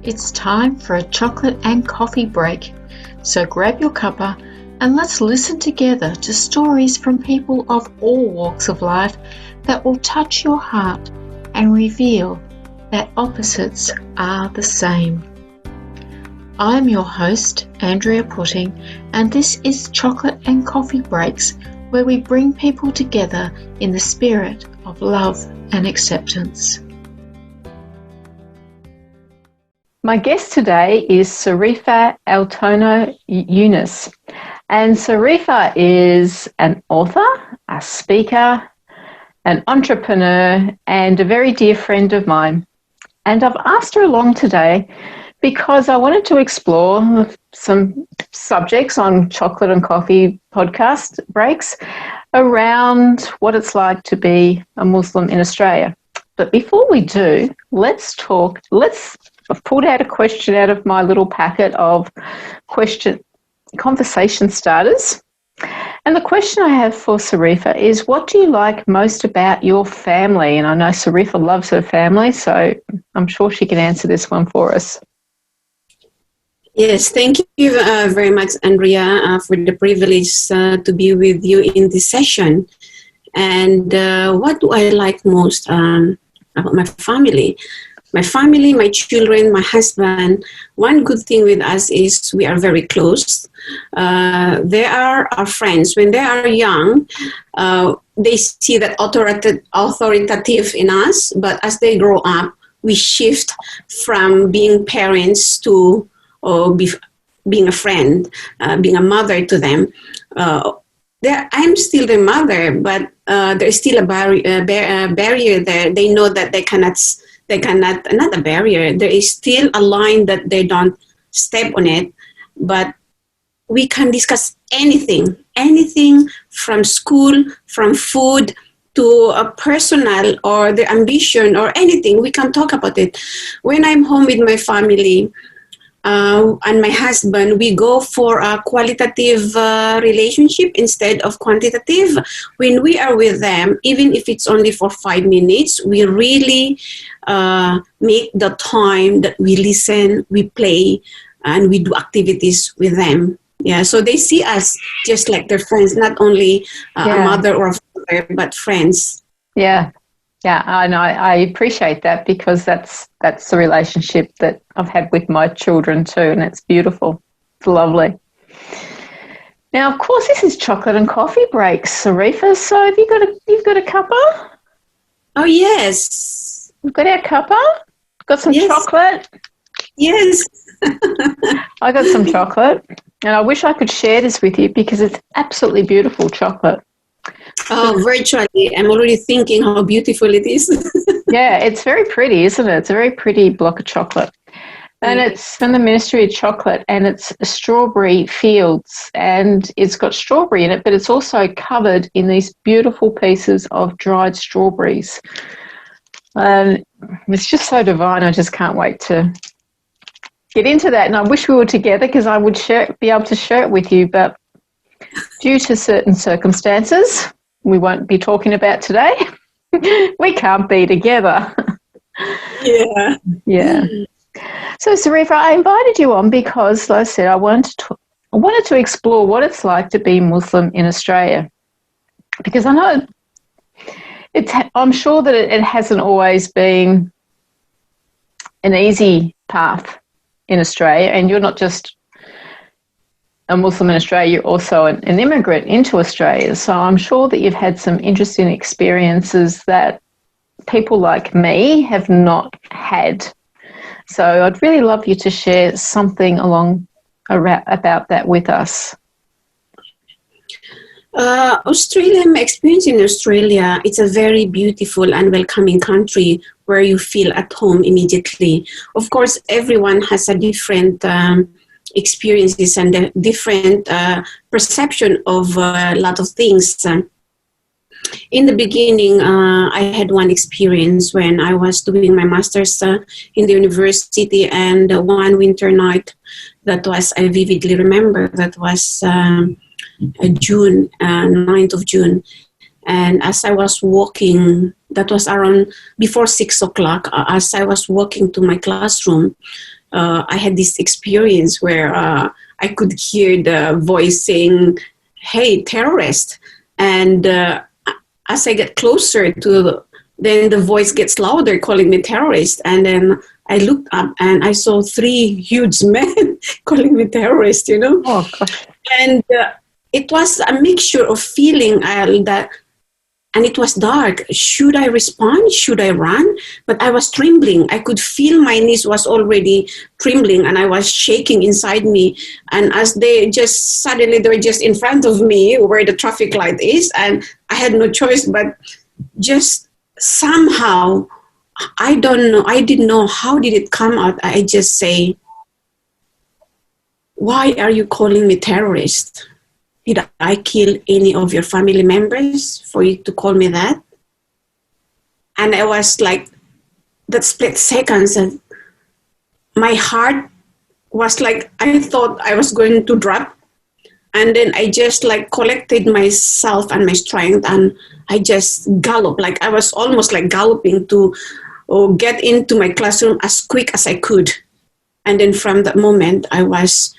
It's time for a chocolate and coffee break. So grab your cuppa and let's listen together to stories from people of all walks of life that will touch your heart and reveal that opposites are the same. I'm your host, Andrea Putting, and this is Chocolate and Coffee Breaks, where we bring people together in the spirit of love and acceptance. My guest today is Sarifa Altono Younes. And Sarifa is an author, a speaker, an entrepreneur, and a very dear friend of mine. And I've asked her along today because I wanted to explore some subjects on Chocolate and Coffee podcast breaks around what it's like to be a Muslim in Australia. But before we do, I've pulled out a question out of my little packet of conversation starters. And the question I have for Sarifa is, what do you like most about your family? And I know Sarifa loves her family, so I'm sure she can answer this one for us. Yes, thank you very much, Andrea, for the privilege to be with you in this session. And what do I like most about my family? My family, my children, my husband. One good thing with us is we are very close. They are our friends. When they are young, they see that authoritative in us, but as they grow up, we shift from being parents to being a friend, being a mother to them. I'm still the mother, but there's still a barrier there. They know that they cannot, not a barrier, there is still a line that they don't step on it, but we can discuss anything from school, from food, to a personal or the ambition or anything. We can talk about it. When I'm home with my family, and my husband, we go for a qualitative relationship instead of quantitative. When we are with them, even if it's only for 5 minutes, we really make the time that we listen, we play, and we do activities with them. Yeah, so they see us just like their friends, not only a mother or a father, but friends. Yeah. Yeah, I know. I appreciate that because that's the relationship that I've had with my children too, and it's beautiful. It's lovely. Now, of course, this is Chocolate and Coffee Breaks, Sarifa. So, have you've got a cuppa? Oh yes, We've got our cuppa. Got some chocolate. Yes, I got some chocolate, and I wish I could share this with you because it's absolutely beautiful chocolate. Oh, virtually. I'm already thinking how beautiful it is. Yeah, it's very pretty, isn't it? It's a very pretty block of chocolate. And it's from the Ministry of Chocolate, and it's strawberry fields, and it's got strawberry in it, but it's also covered in these beautiful pieces of dried strawberries. It's just so divine. I just can't wait to get into that. And I wish we were together because I would be able to share it with you, but due to certain circumstances we won't be talking about today, we can't be together. Yeah. Yeah. So, Sarifa, I invited you on because, like I said, I wanted to explore what it's like to be Muslim in Australia, because I know I'm sure that it hasn't always been an easy path in Australia, and you're not just a Muslim in Australia, you're also an immigrant into Australia. So I'm sure that you've had some interesting experiences that people like me have not had. So I'd really love you to share something about that with us. Australia, my experience in Australia, it's a very beautiful and welcoming country where you feel at home immediately. Of course, everyone has a different experiences and a different perception of a lot of things. In the beginning, I had one experience when I was doing my master's in the university, and one winter night that was, I vividly remember, that was June, 9th of June. And as I was walking That was around before 6 o'clock. As I was walking to my classroom, I had this experience where I could hear the voice saying, "Hey, terrorist!" And as I get closer to, then the voice gets louder, calling me terrorist. And then I looked up and I saw three huge men calling me terrorist. Oh, gosh. And it was a mixture of feeling that, and it was dark. Should I respond? Should I run? But I was trembling. I could feel my knees was already trembling, and I was shaking inside me. And as they were just in front of me where the traffic light is, and I had no choice but just somehow, I don't know, I didn't know how did it come out. I just say, "Why are you calling me terrorist? Did I kill any of your family members for you to call me that?" And I was like, that split seconds, and my heart was like, I thought I was going to drop. And then I just like collected myself and my strength, and I just galloped. Like I was almost like galloping to get into my classroom as quick as I could. And then from that moment, I was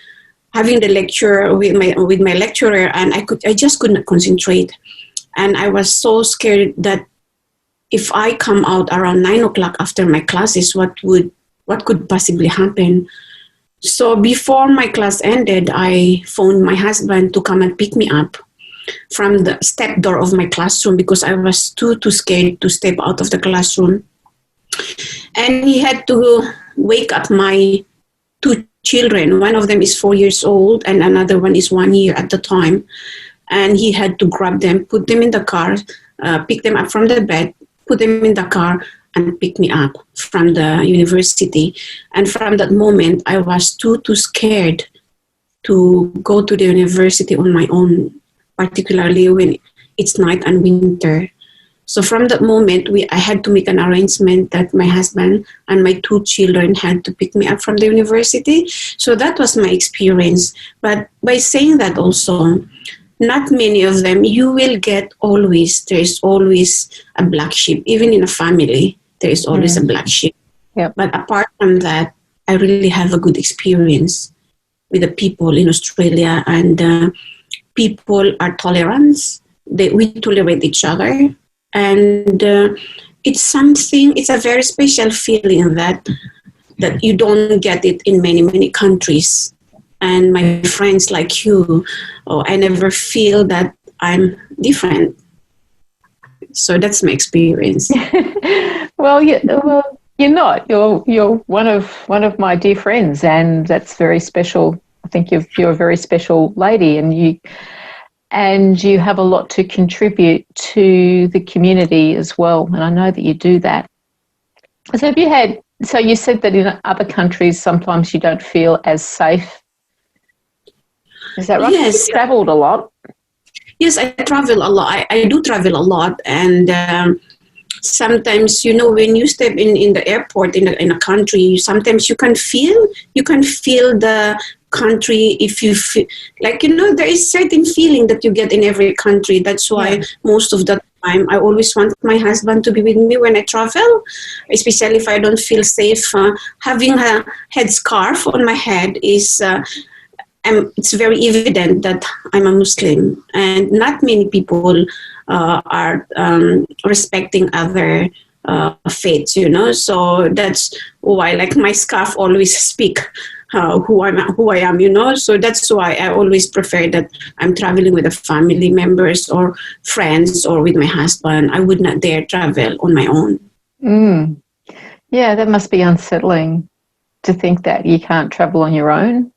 having the lecture with my lecturer, and I just could not concentrate. And I was so scared that if I come out around 9 o'clock after my classes, what could possibly happen? So before my class ended, I phoned my husband to come and pick me up from the step door of my classroom because I was too scared to step out of the classroom. And he had to wake up my two children. One of them is 4 years old and another one is 1 year at the time. And he had to grab them, put them in the car, pick them up from the bed, put them in the car, and pick me up from the university. And from that moment, I was too scared to go to the university on my own, particularly when it's night and winter. So from that moment, I had to make an arrangement that my husband and my two children had to pick me up from the university. So that was my experience. But by saying that also, not many of them, you will get always, there is always a black sheep. Even in a family, there is always a black sheep. Yep. But apart from that, I really have a good experience with the people in Australia, and people are tolerant. We tolerate each other. And it's a very special feeling that you don't get it in many countries. And my friends like you, I never feel that I'm different. So that's my experience. Well, you're not. You're one of my dear friends, and that's very special. I think you're a very special lady, and you have a lot to contribute to the community as well. And I know that you do that. So you said that in other countries sometimes you don't feel as safe. Is that right? Yes. You've travelled a lot. Yes, I travel a lot. I do travel a lot, and sometimes, when you step in the airport in a country, sometimes you can feel the country. If you feel like, there is certain feeling that you get in every country. That's why most of the time I always want my husband to be with me when I travel, especially if I don't feel safe. Having a headscarf on my head is it's very evident that I'm a Muslim, and not many people are respecting other faiths, So that's why, like, my scarf always speak who I am, So that's why I always prefer that I'm traveling with the family members or friends or with my husband. I would not dare travel on my own. Yeah, that must be unsettling to think that you can't travel on your own.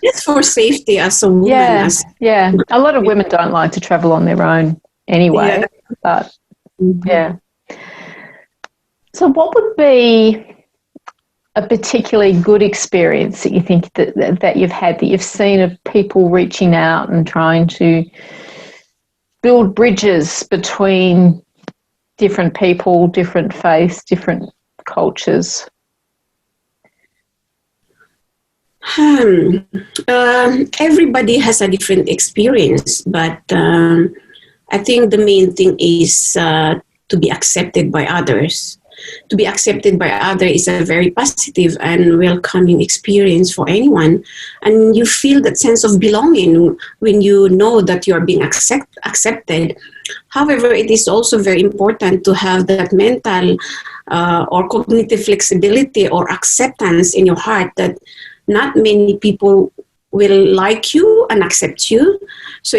Just for safety as a woman. Yeah. A lot of women don't like to travel on their own anyway. Yeah. But yeah. So, what would be a particularly good experience that you think that you've had, that you've seen, of people reaching out and trying to build bridges between different people, different faiths, different cultures? Everybody has a different experience, but I think the main thing is to be accepted by others. To be accepted by others is a very positive and welcoming experience for anyone. And you feel that sense of belonging when you know that you are being accepted. However, it is also very important to have that mental or cognitive flexibility or acceptance in your heart that not many people will like you and accept you. So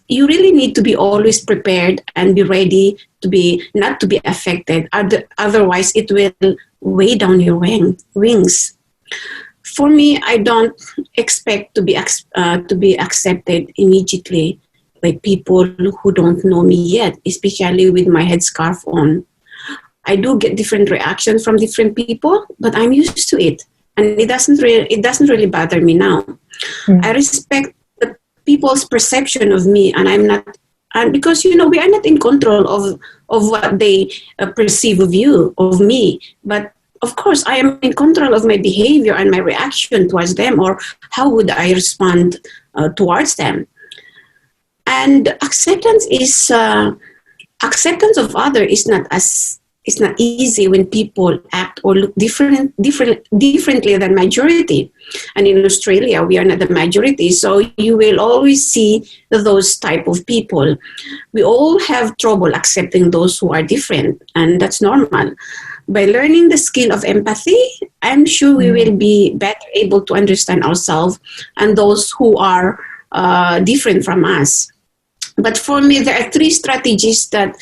you really need to be always prepared and be ready to be not to be affected. Otherwise, it will weigh down your wings. For me, I don't expect to be accepted immediately by people who don't know me yet, especially with my headscarf on. I do get different reactions from different people, but I'm used to it, and it doesn't really bother me now. I respect the people's perception of me, and I'm not, and because we are not in control of what they perceive of me. But of course, I am in control of my behavior and my reaction towards them, or how would I respond towards them. And acceptance of other is not as it's not easy when people act or look differently than majority. And in Australia, we are not the majority, so you will always see those type of people. We all have trouble accepting those who are different, and that's normal. By learning the skill of empathy, I'm sure we will be better able to understand ourselves and those who are different from us. But for me, there are 3 strategies that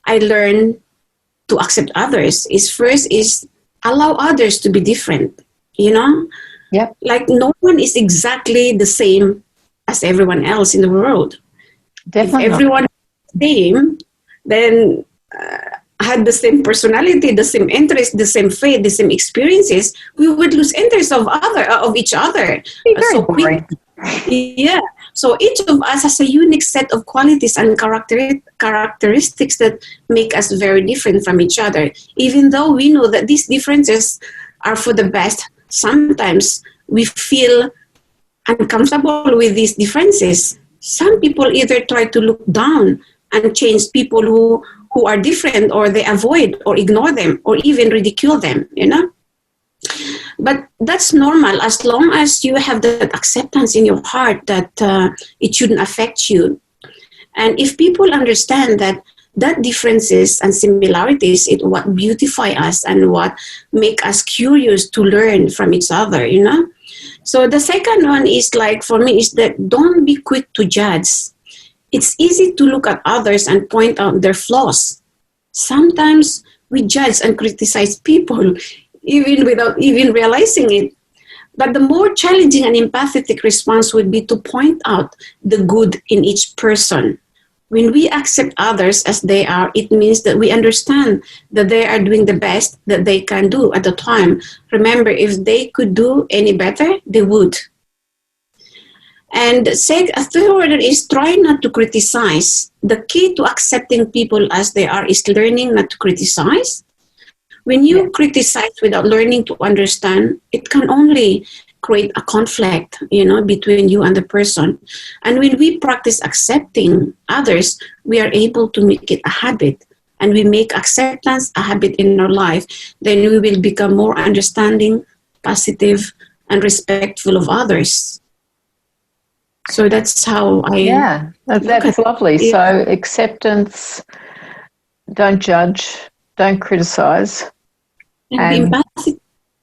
I learned to accept others. First is allow others to be different. Yep. Like no one is exactly the same as everyone else in the world. Definitely. If everyone is the same, then had the same personality, the same interest, the same faith, the same experiences, we would lose interest of each other so quickly. Yeah. So each of us has a unique set of qualities and characteristics that make us very different from each other. Even though we know that these differences are for the best, sometimes we feel uncomfortable with these differences. Some people either try to look down and change people who are different, or they avoid or ignore them or even ridicule them, But that's normal as long as you have that acceptance in your heart that it shouldn't affect you. And if people understand that differences and similarities is what beautify us and what make us curious to learn from each other, So the second one is for me is that don't be quick to judge. It's easy to look at others and point out their flaws. Sometimes we judge and criticize people even without even realizing it. But the more challenging and empathetic response would be to point out the good in each person. When we accept others as they are, it means that we understand that they are doing the best that they can do at the time. Remember, if they could do any better, they would. And a third order is try not to criticize. The key to accepting people as they are is learning not to criticize. When you criticize without learning to understand, it can only create a conflict, between you and the person. And when we practice accepting others, we are able to make it a habit. And we make acceptance a habit in our life, then we will become more understanding, positive, and respectful of others. So that's how that's lovely. Yeah. So acceptance, don't judge, don't criticize.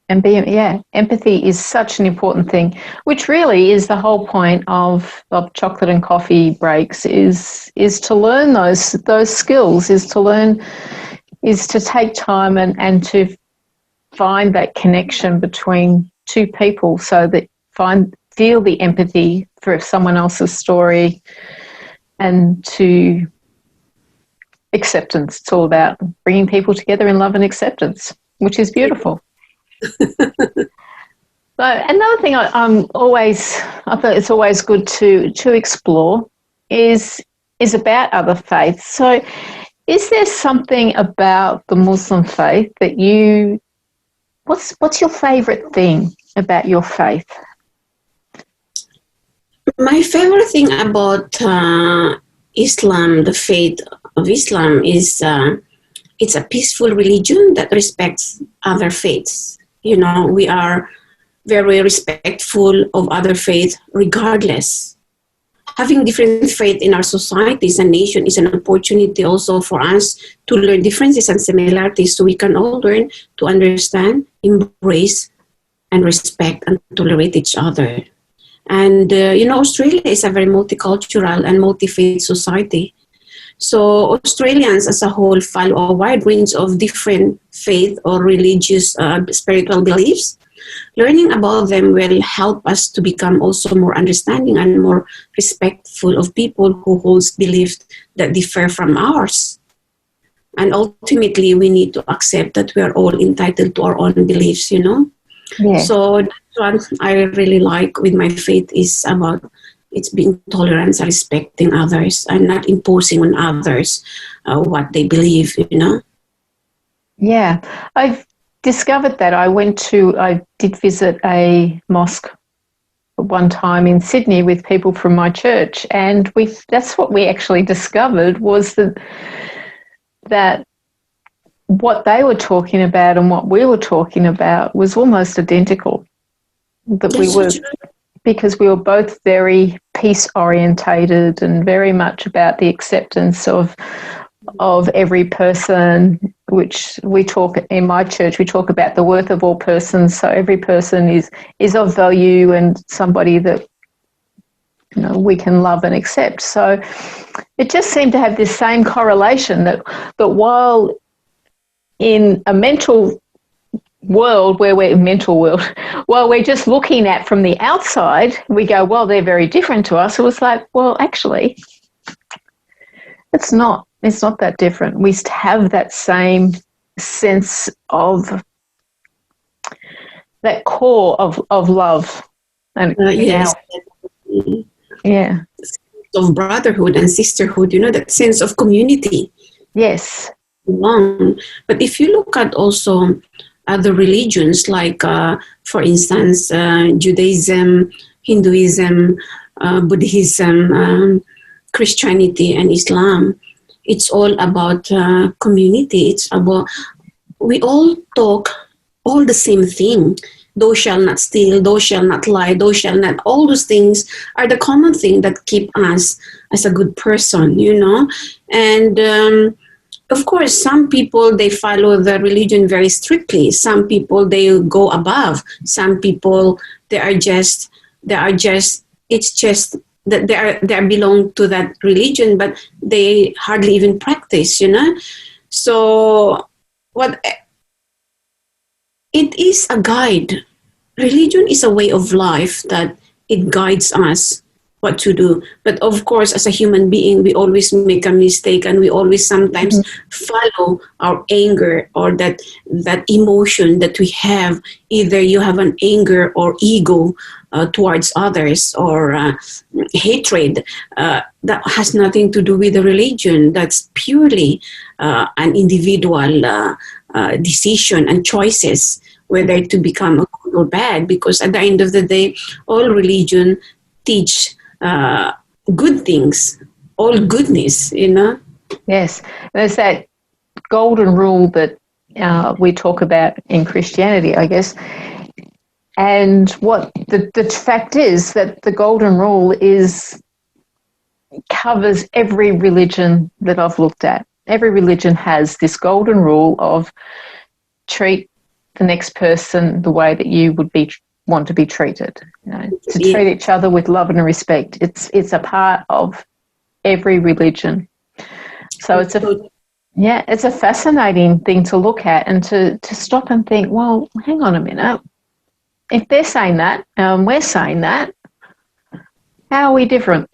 Empathy is such an important thing, which really is the whole point of chocolate and coffee breaks is to learn those skills, is to take time and to find that connection between two people, so that feel the empathy for someone else's story, and to acceptance. It's all about bringing people together in love and acceptance, which is beautiful. So another thing I thought it's always good to explore is about other faiths. So is there something about the Muslim faith that what's your favourite thing about your faith? My favorite thing about Islam, the faith of Islam is it's a peaceful religion that respects other faiths. You know, we are very respectful of other faiths regardless. Having different faith in our societies and nation is an opportunity also for us to learn differences and similarities so we can all learn to understand, embrace, and respect and tolerate each other. And, Australia is a very multicultural and multi-faith society. So Australians as a whole follow a wide range of different faith or religious spiritual beliefs. Learning about them will help us to become also more understanding and more respectful of people who hold beliefs that differ from ours. And ultimately, we need to accept that we are all entitled to our own beliefs, Yeah. So that's what I really like with my faith is about it's being tolerant and respecting others and not imposing on others what they believe, Yeah. I've discovered that I did visit a mosque one time in Sydney with people from my church, and that's what we actually discovered was that what they were talking about and what we were talking about was almost identical. Because we were both very peace orientated and very much about the acceptance of every person, which we talk in my church, we talk about the worth of all persons. So every person is of value and somebody that we can love and accept. So it just seemed to have this same correlation that while in a mental world while we're just looking at from the outside, we go, well, they're very different to us. It was like, well, actually, it's not that different. We have that same sense of that core of love. And yes. Yeah. Of brotherhood and sisterhood, that sense of community. Yes. But if you look at also other religions, like, for instance, Judaism, Hinduism, Buddhism, Christianity, and Islam, it's all about community. It's about, we all talk all the same thing. Thou shalt not steal, thou shalt not lie, thou shalt not. All those things are the common thing that keep us as a good person, And of course, some people, they follow the religion very strictly. Some people, they go above. Some people, it's just that they belong to that religion, but they hardly even practice, So it is a guide. Religion is a way of life that it guides us what to do. But of course, as a human being, we always make a mistake, and we always sometimes follow our anger or that emotion that we have. Either you have an anger or ego towards others, or hatred that has nothing to do with the religion. That's purely an individual decision and choices whether to become a good or bad, because at the end of the day, all religion teach good things, all goodness, Yes. There's that golden rule that we talk about in Christianity, I guess. And what the fact is that the golden rule covers every religion that I've looked at. Every religion has this golden rule of treat the next person the way that you would want to be treated. To treat each other with love and respect. It's a part of every religion. So it's a fascinating thing to look at and to stop and think, well, hang on a minute. If they're saying that, we're saying that, how are we different?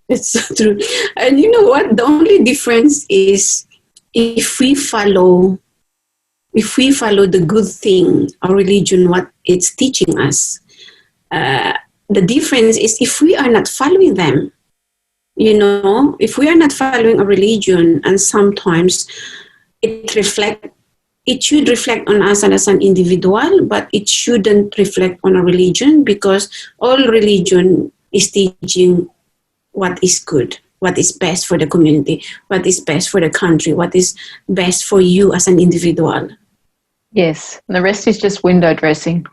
It's true. And you know what? The only difference is if we follow the good thing, our religion, what it's teaching us. The difference is if we are not following them, if we are not following a religion, and sometimes it should reflect on us as an individual, but it shouldn't reflect on a religion, because all religion is teaching what is good, what is best for the community, what is best for the country, what is best for you as an individual. Yes, and the rest is just window dressing.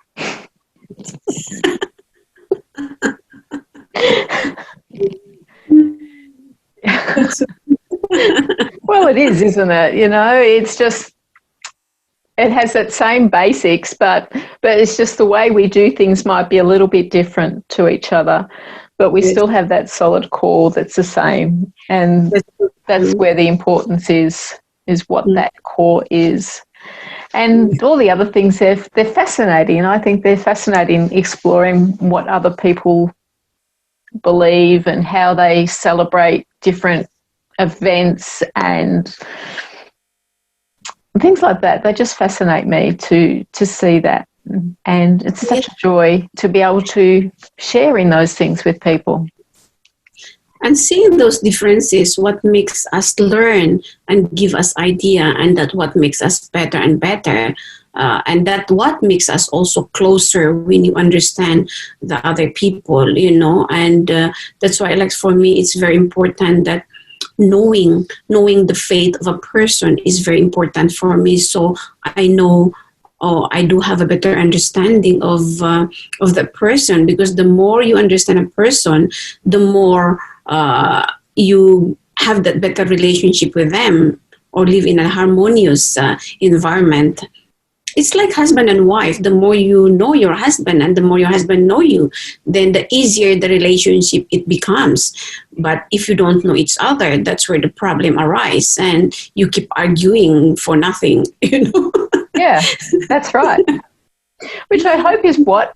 Well, it is, isn't it? You know, it's just, it has that same basics, but it's just the way we do things might be a little bit different to each other, but we still have that solid core that's the same, and that's where the importance is what that core is. And all the other things, they're fascinating. And I think they're fascinating exploring what other people believe and how they celebrate different events and things like that. They just fascinate me to see that. And it's such a joy to be able to share in those things with people. And seeing those differences, what makes us learn and give us idea, and that what makes us better and better. And that what makes us also closer when you understand the other people, you know. And that's why, like, for me, it's very important that knowing the faith of a person is very important for me. So I know, I do have a better understanding of the person, because the more you understand a person, the more you have that better relationship with them, or live in a harmonious environment. It's like husband and wife. The more you know your husband and the more your husband know you, then the easier the relationship it becomes. But if you don't know each other, that's where the problem arises, and you keep arguing for nothing, you know. Yeah, that's right. Which I hope is what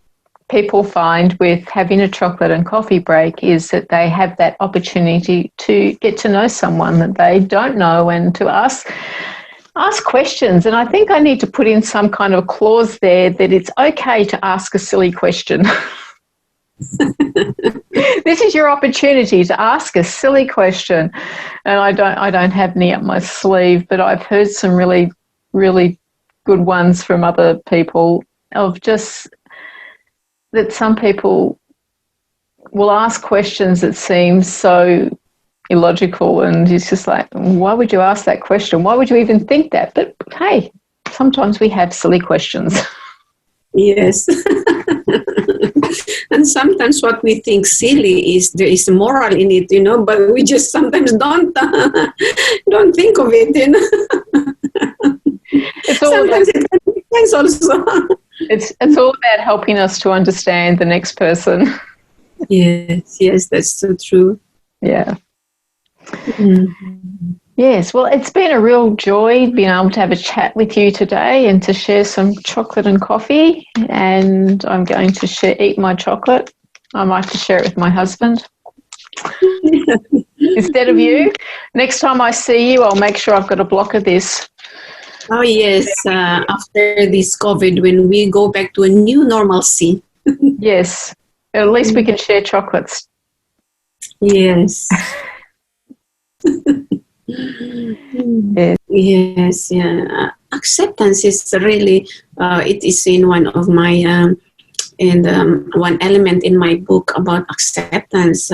people find with having a chocolate and coffee break, is that they have that opportunity to get to know someone that they don't know, and to ask questions. And I think I need to put in some kind of clause there that it's okay to ask a silly question. This is your opportunity to ask a silly question. And I don't have any up my sleeve, but I've heard some really, really good ones from other people, of just that some people will ask questions that seem so illogical, and it's just like, why would you ask that question? Why would you even think that? But hey, sometimes we have silly questions. Yes. And sometimes what we think silly is there is moral in it, you know, but we just sometimes don't think of it, you know. It's all sometimes it makes sense also. It's all about helping us to understand the next person. Yes, that's so true. Yeah. Mm-hmm. Yes, well, it's been a real joy being able to have a chat with you today and to share some chocolate and coffee. And I'm going to eat my chocolate. I might have to share it with my husband instead of you. Next time I see you, I'll make sure I've got a block of this. Oh, yes. After this COVID, when we go back to a new normalcy. Yes. At least we can share chocolates. Yes. Yes, yeah. Acceptance is really, it is in one of my, one element in my book about acceptance,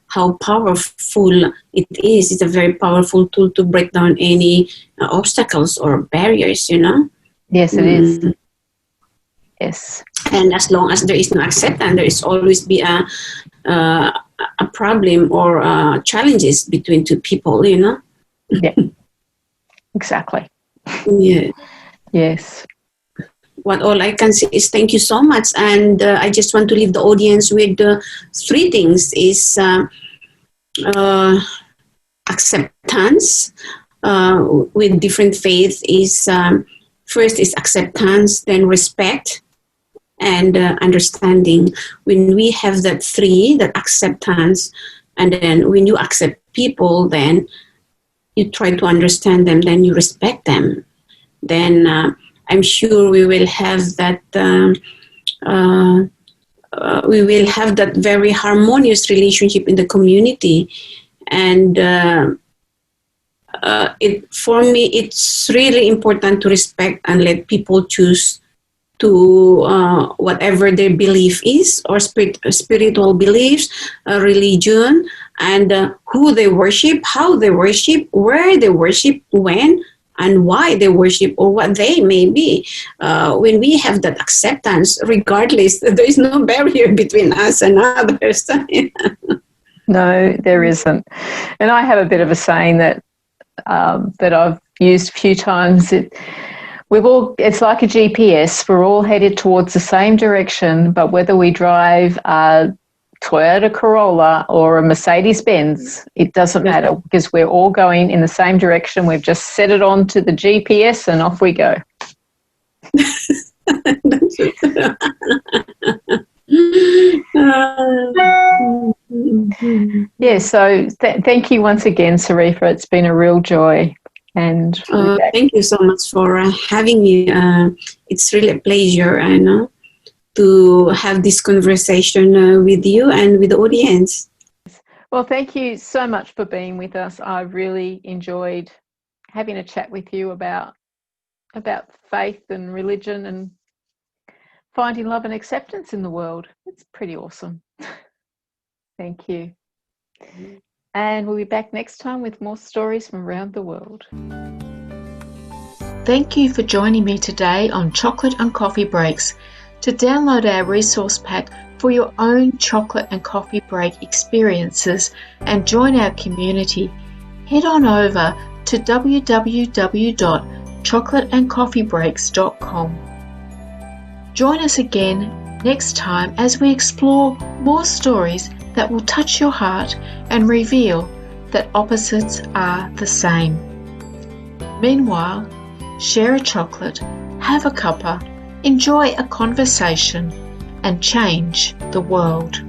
how powerful it is. It's a very powerful tool to break down any obstacles or barriers, you know? Yes, it is. Yes. And as long as there is no acceptance, there is always be a problem or challenges between two people, you know? Yeah, exactly. Yeah. Yes. What all I can say is thank you so much. And I just want to leave the audience with three things is acceptance with different faith is first is acceptance, then respect, and understanding. When we have that three, that acceptance, and then when you accept people, then you try to understand them, then you respect them, then I'm sure we will have that very harmonious relationship in the community. And for me, it's really important to respect and let people choose to whatever their belief is, or spiritual beliefs, religion, and who they worship, how they worship, where they worship, when, and why they worship, or what they may be. When we have that acceptance, regardless, there is no barrier between us and others. No, there isn't. And I have a bit of a saying that that I've used a few times. It's like a GPS. We're all headed towards the same direction, but whether we drive a Toyota Corolla or a Mercedes-Benz, it doesn't matter, because we're all going in the same direction. We've just set it on to the GPS and off we go. Yeah, so thank you once again, Sarifa. It's been a real joy. And thank you so much for having me. It's really a pleasure, I know, to have this conversation with you and with the audience. Well, thank you so much for being with us. I really enjoyed having a chat with you about faith and religion and finding love and acceptance in the world. It's pretty awesome. Thank you. And we'll be back next time with more stories from around the world. Thank you for joining me today on Chocolate and Coffee Breaks. To download our resource pack for your own chocolate and coffee break experiences and join our community, head on over to www.chocolateandcoffeebreaks.com. Join us again next time as we explore more stories that will touch your heart and reveal that opposites are the same. Meanwhile, share a chocolate, have a cuppa, enjoy a conversation, and change the world.